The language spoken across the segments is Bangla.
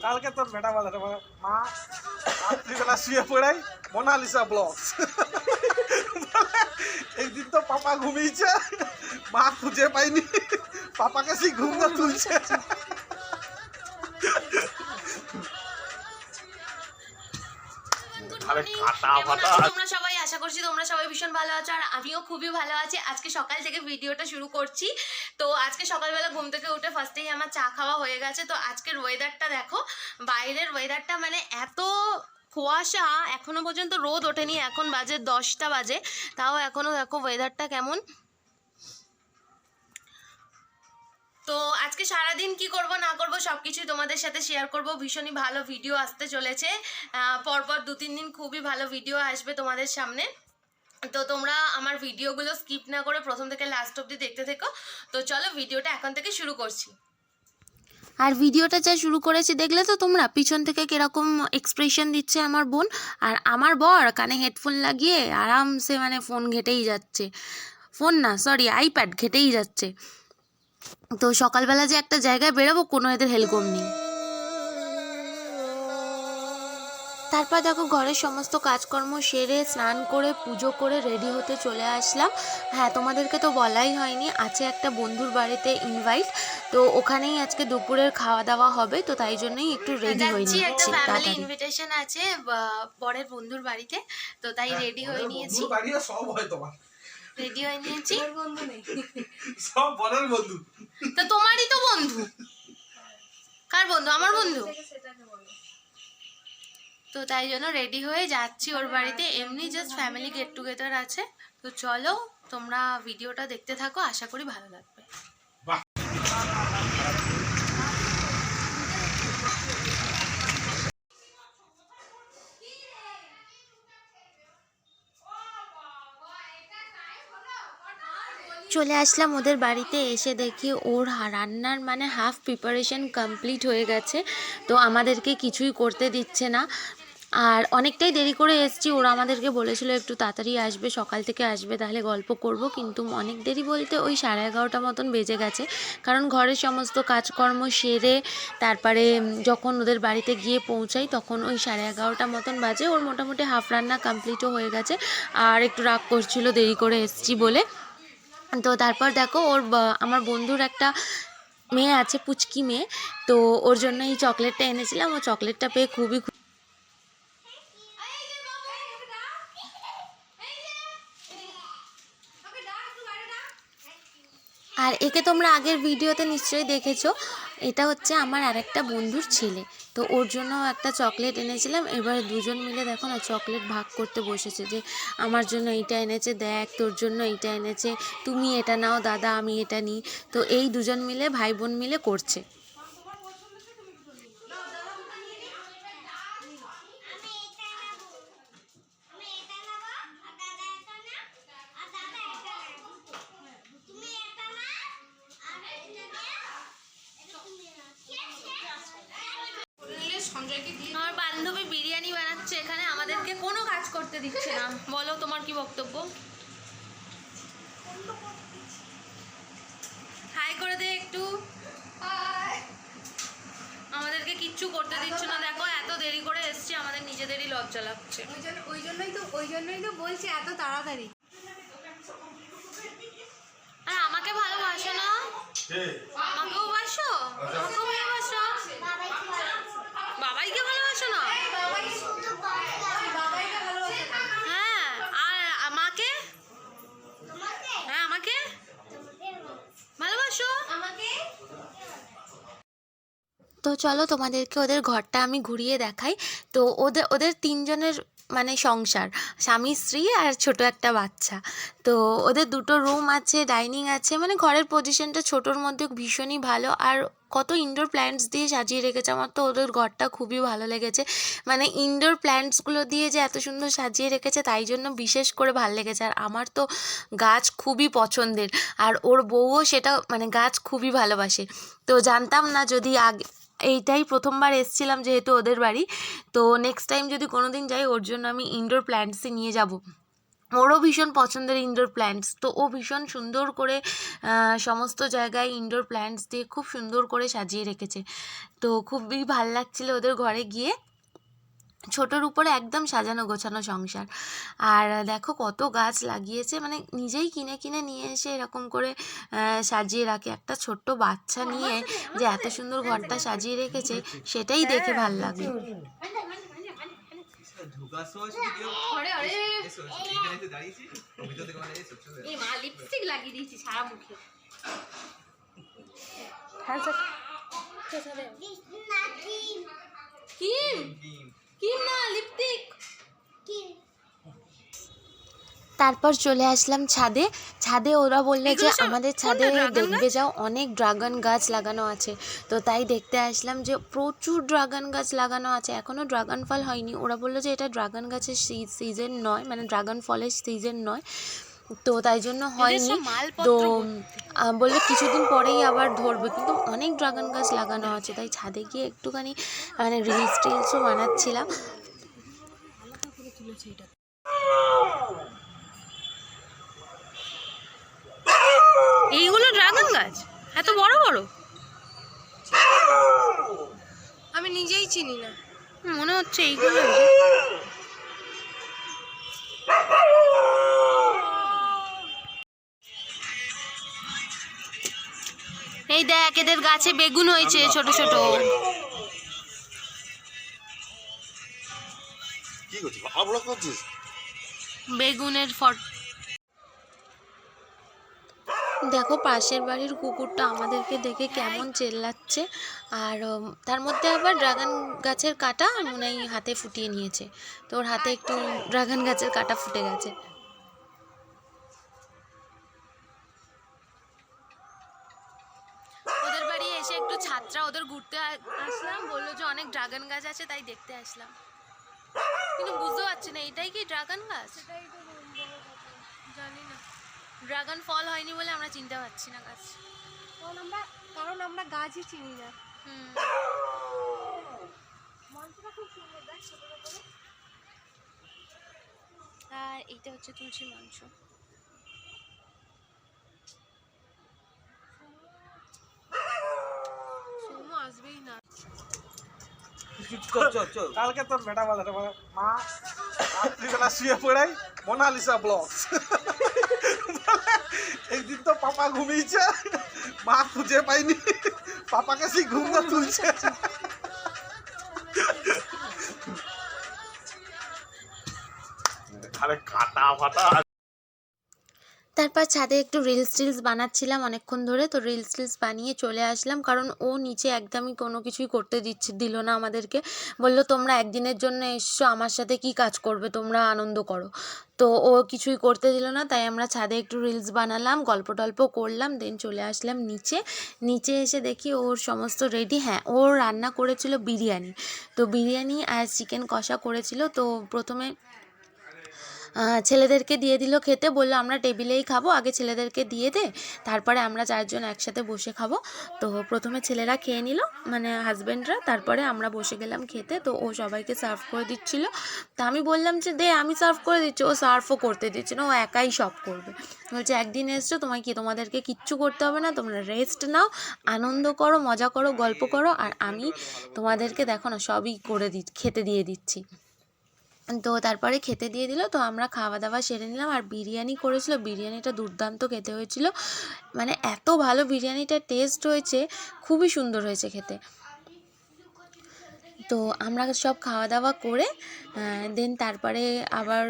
কালকে তোর বেটা বলে মা রাত্রিবেলা শুয়ে পড়াই মোনালিসা ব্লগস। একদিন তো পাপা ঘুমিয়েছে, মা খুঁজে পাইনি, পাপাকে সেই ঘুমটা তুলছে। তোমরা সবাই, আশা করছি তোমরা সবাই ভীষণ ভালো আছো, আর আমিও খুবই ভালো আছি। আজকে সকাল থেকে ভিডিওটা শুরু করছি। তো আজকে সকালবেলা ঘুম থেকে উঠে ফার্স্টেই আমার চা খাওয়া হয়ে গেছে। তো আজকের ওয়েদারটা দেখো, বাইরের ওয়েদারটা মানে এত কুয়াশা, এখনো পর্যন্ত রোদ ওঠেনি, এখন বাজে 10টা বাজে, তাও এখনো দেখো ওয়েদারটা কেমন। তো আজকে সারাদিন কি করব না করব সব কিছুই তোমাদের সাথে শেয়ার করব। ভীষণই ভালো ভিডিও আসতে চলেছে, পরপর 2-3 দিন খুবই ভালো ভিডিও আসবে তোমাদের সামনে। তো তোমরা আমার ভিডিওগুলো স্কিপ না করে প্রথম থেকে লাস্ট অবধি দেখতে থেকো। তো চলো ভিডিওটা এখন থেকে শুরু করছি। আর ভিডিওটা যা শুরু করেছি দেখলে তো তোমরা, পিছন থেকে কীরকম এক্সপ্রেশন দিচ্ছে আমার বোন, আর আমার বর কানে হেডফোন লাগিয়ে আরামসে মানে ফোন ঘেটেই যাচ্ছে, ফোন না সরি আইপ্যাড ঘেটেই যাচ্ছে। তো সকালবেলা যে একটা জায়গায় বেরোবো, কোনো এদের হেলকম নেই। তারপর দেখো ঘরের সমস্ত কাজকর্ম সেরে স্নান করে পুজো করে রেডি হতে চলে আসলাম। হ্যাঁ, তোমাদেরকে তো বলাই হয়নি, আছে একটা বন্ধুর বাড়িতে ইনভাইট, তো ওখানেই আজকে দুপুরের খাওয়া দাওয়া হবে। তো তাই জন্যই একটু রেডি হয়ে নিয়েছি। একটা ফ্যামিলি ইনভিটেশন আছে বরের বন্ধুর বাড়িতে, তো তাই রেডি হয়ে নিয়েছি। সব হয় তোমার, রেডি হয়ে নিয়েছি। বন্ধু নেই, সব বরের বন্ধু। তো তোমারই তো বন্ধু। কার বন্ধু? আমার বন্ধু। তো তাই জন্য রেডি হয়ে যাচ্ছি ওর বাড়িতে, এমনি জাস্ট ফ্যামিলি গেট টুগেদার আছে। তো চলো তোমরা ভিডিওটা দেখতে থাকো, আশা করি ভালো লাগবে। চলে আসলাম ওদের বাড়িতে। এসে দেখি ওর রান্নার মানে হাফ প্রিপারেশন কমপ্লিট হয়ে গেছে, তো আমাদেরকে কিছুই করতে দিচ্ছে না। আর অনেকটাই দেরি করে এসেছি, ওরা আমাদেরকে বলেছিল একটু তাড়াতাড়ি আসবে, সকাল থেকে আসবে, তাহলে গল্প করব। কিন্তু অনেক দেরি বলতে ওই 11:30 মতন বেজে গেছে, কারণ ঘরের সমস্ত কাজকর্ম সেরে তারপরে যখন ওদের বাড়িতে গিয়ে পৌঁছাই তখন ওই 11:30 মতন বাজে। ওর মোটামুটি হাফ রান্না কমপ্লিটও হয়ে গেছে, আর একটু রাগ করছিল দেরি করে এসেছি বলে। তো তারপর দেখো আমার বন্ধুর একটা মেয়ে আছে, পুচকি মেয়ে, তো ওর জন্য এই চকলেটটা এনেছিলাম। ও চকলেটটা পেয়ে খুবই আর একে তোমরা আগের ভিডিওতে নিশ্চয়ই দেখেছো, এটা হচ্ছে আমার আরেকটা বন্ধুর ছেলে। তো ওর জন্য একটা চকলেট এনেছিলাম। এবার দুজন মিলে দেখো না চকলেট ভাগ করতে বসেছে, যে আমার জন্য এইটা এনেছে, দেখ তোর জন্য এইটা এনেছে, তুমি এটা নাও দাদা, আমি এটা নিই। তো এই দুজন মিলে ভাই বোন মিলে করছে। আমার বান্ধবী বিরিয়ানি বানাচ্ছে এখানে, আমাদেরকে কোনো কাজ করতে দিচ্ছে না। বলো তোমার কি বক্তব্য? হাই করে দে একটু। আমাদেরকে কিচ্ছু করতে দিচ্ছে না। দেখো এত দেরি করে এসছি, আমাদের নিজেদেরই লজ্জা লাগছে। ওই জন্যই তো বলছি এত তাড়াতাড়ি। আর আমাকে ভালোবাসো না? আমাকেও বাসো? আমাকেও ভালোবাসো? বাবাইকে ভালোবাসো না? হ্যাঁ, আর আমাকে? হ্যাঁ, আমাকে ভালোবাসো? তো চলো তোমাদেরকে ওদের ঘরটা আমি ঘুরিয়ে দেখাই। তো ওদের তিনজনের মানে সংসার, স্বামী স্ত্রী আর ছোট একটা বাচ্চা। তো ওদের দুটো রুম আছে, ডাইনিং আছে, মানে ঘরের পজিশনটা ছোটোর মধ্যে ভীষণই ভালো। আর কত ইনডোর প্ল্যান্টস দিয়ে সাজিয়ে রেখেছে, আমার তো ওদের ঘরটা খুবই ভালো লেগেছে। মানে ইনডোর প্ল্যান্টসগুলো দিয়ে যে এত সুন্দর সাজিয়ে রেখেছে, তাই জন্য বিশেষ করে ভালো লেগেছে। আর আমার তো গাছ খুবই পছন্দের, আর ওর বউও সেটা মানে গাছ খুবই ভালোবাসে। তো জানতাম না, যদি এইটাই প্রথমবার এসেছিলাম যেহেতু ওদের বাড়ি, তো নেক্সট টাইম যদি কোনো দিন যাই ওর জন্য আমি ইনডোর প্ল্যান্টসই নিয়ে যাব। ওরও ভীষণ পছন্দের ইনডোর প্ল্যান্টস, তো ও ভীষণ সুন্দর করে সমস্ত জায়গায় ইনডোর প্ল্যান্টস দিয়ে খুব সুন্দর করে সাজিয়ে রেখেছে। তো খুবই ভাল লাগছিল ওদের ঘরে গিয়ে, ছোটোর উপরে একদম সাজানো গোছানো সংসার। আর দেখো কত গাছ লাগিয়েছে, মানে নিজেই কিনে কিনে নিয়ে এসে এরকম করে সাজিয়ে রাখে। একটা ছোট্ট বাচ্চা নিয়ে যে এত সুন্দর ঘরটা সাজিয়ে রেখেছে সেটাই দেখে ভাল লাগলো। লিপস্টিক লাগিয়ে দিয়েছি সারা মুখে। তারপর চলে আসলাম ছাদে। ছাদে ওরা বললো যে আমাদের ছাদে দেখবে যাও, অনেক ড্রাগন গাছ লাগানো আছে। তো তাই দেখতে আসলাম যে প্রচুর ড্রাগন গাছ লাগানো আছে, এখনও ড্রাগন ফল হয়নি। ওরা বললো যে এটা ড্রাগন গাছের সিজন নয়, মানে ড্রাগন ফলের সিজন নয়, তো তাই জন্য হয়নি। তো বললো কিছুদিন পরেই আবার ধরবে, কিন্তু অনেক ড্রাগন গাছ লাগানো আছে। তাই ছাদে গিয়ে একটুখানি মানে রিলস টিলসও বানাচ্ছিলাম। এইগুলো ড্রাগন গাছ এত বড় বড়? আমি নিজেই চিনি না, মনে হচ্ছে এইগুলো। এই দেখ এদের গাছে বেগুন হয়েছে ছোট ছোট। কি করছিস? আবলা করছিস? বেগুনের ফট। দেখো পাশের বাড়ির কুকুরটা আমাদেরকে দেখে কেমন চেল্লাচ্ছে। আর তার মধ্যে আবার ড্রাগন গাছের কাঁটা মনে হয় হাতে ফুটিয়ে নিয়েছে, তো ওর হাতে একটু ড্রাগন গাছের কাঁটা ফুটে গেছে। ওদের বাড়ি এসে একটু ছাত্রা ওদের ঘুরতে আসলাম, বললো যে অনেক ড্রাগন গাছ আছে তাই দেখতে আসলাম, কিন্তু বুঝতে পারছি না এটাই কি ড্রাগন গাছ। জানি না, ড্রাগন ফল হয়নি বলে আমরা চিনতে পারছি না গাছ, কারণ আমরা গাছই চিনি না। আর এইটা হচ্ছে তুলসী মাংস। আসবেই না। কালকে তোর বেটা বলে মা রাত্রিবেলা শুয়ে পড়াই মোনালিসা ব্লগস। একদিন তো পাপা ঘুমিয়েছে, মা খুঁজে পাইনি, পাপাকে সেই ঘুম না তুলছে। আরে কাটা ফাটা। তারপর ছাদে একটু রিলস টিলস বানাচ্ছিলাম অনেকক্ষণ ধরে, তো রিলস টিলস বানিয়ে চলে আসলাম, কারণ ও নিচে একদমই কোনো কিছুই করতে দিল না আমাদেরকে। বললো তোমরা একদিনের জন্য এসছো, আমার সাথে কি কাজ করবে, তোমরা আনন্দ করো। তো ও কিছুই করতে দিল না, তাই আমরা ছাদে একটু রিলস বানালাম, গল্প টল্প করলাম, দেন চলে আসলাম নিচে এসে দেখি ওর সমস্ত রেডি। হ্যাঁ, ওর রান্না করেছিল বিরিয়ানি, তো বিরিয়ানি আর চিকেন কষা করেছিল। তো প্রথমে ছেলেদেরকে দিয়ে দিল খেতে, বললো আমরা টেবিলেই খাবো, আগে ছেলেদেরকে দিয়ে দে, তারপরে আমরা চারজন একসাথে বসে খাবো। তো প্রথমে ছেলেরা খেয়ে নিল, মানে হাজব্যান্ডরা, তারপরে আমরা বসে গেলাম খেতে। তো ও সবাইকে সার্ভ করে দিচ্ছিল, তা আমি বললাম যে দে আমি সার্ভ করে দিচ্ছি, ও সার্ভও করতে দিচ্ছে না, ও একাই সব করবে। বলছে একদিন এসছো তোমাদেরকে কিচ্ছু করতে হবে না, তোমরা রেস্ট নাও, আনন্দ করো, মজা করো, গল্প করো, আর আমি তোমাদেরকে দেখো না সবই করে খেতে দিয়ে দিচ্ছি। তো তারপরে খেতে দিয়ে দিল, তো আমরা খাওয়া দাওয়া সেরে নিলাম। আর বিরিয়ানি করেছিল, বিরিয়ানিটা দুর্দান্ত খেতে হয়েছিল, মানে এত ভালো বিরিয়ানিটা টেস্ট হয়েছে, খুবই সুন্দর হয়েছে খেতে। তো আমরা সব খাওয়া দাওয়া করে দেন তারপরে আবার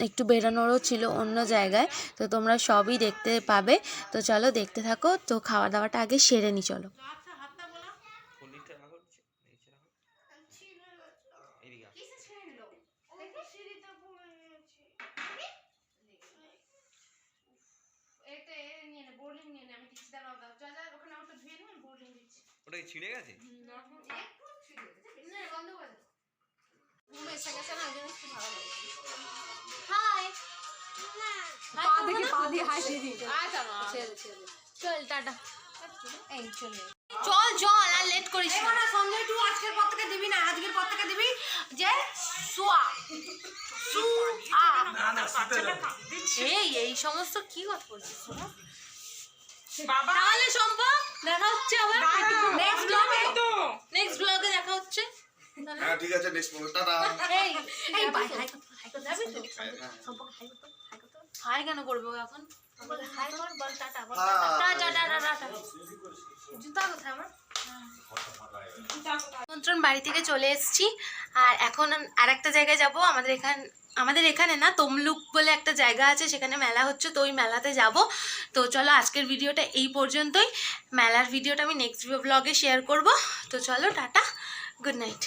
একটু বেরোনোরও ছিল অন্য জায়গায়, তো তোমরা সবই দেখতে পাবে। তো চলো দেখতে থাকো, তো খাওয়া দাওয়াটা আগে সেরে নি চলো। ওটা কি ছিঁড়ে গেছে? চল টাটা। এই চলে চল চল আর লেট করিস না। না সঞ্জয় তুই আজকের পর থেকে দিবি না, আজকের পর থেকে দিবি যে সোয়া এই সমস্ত কি কথা বলছিস শোনো? তাহলে সম্ভব দেখা হচ্ছে আবার নেক্সট ব্লগে দেখা হচ্ছে। হ্যাঁ ঠিক আছে, নেক্সট ব্লগ টাটা। এই এই বাই হাই কর, হাই কর, যাবি তো সম্পর্ক হাই কর, হাই কর। হাই কেন করবে ও এখন? বল হাই কর, বল টাটা, বল টাটা টাটা টাটা। জুতা কোথায় আমার? নিমন্ত্রণ বাড়ি থেকে চলে এসেছি আর এখন আরেকটা জায়গায় যাব। আমাদের এখানে না তমলুক বলে একটা জায়গা আছে, সেখানে মেলা হচ্ছে, তো ওই মেলাতে যাব। তো চলো আজকের ভিডিওটা এই পর্যন্তই। মেলার ভিডিওটা আমি নেক্সট ব্লগে শেয়ার করব। তো চলো টাটা, গুড নাইট।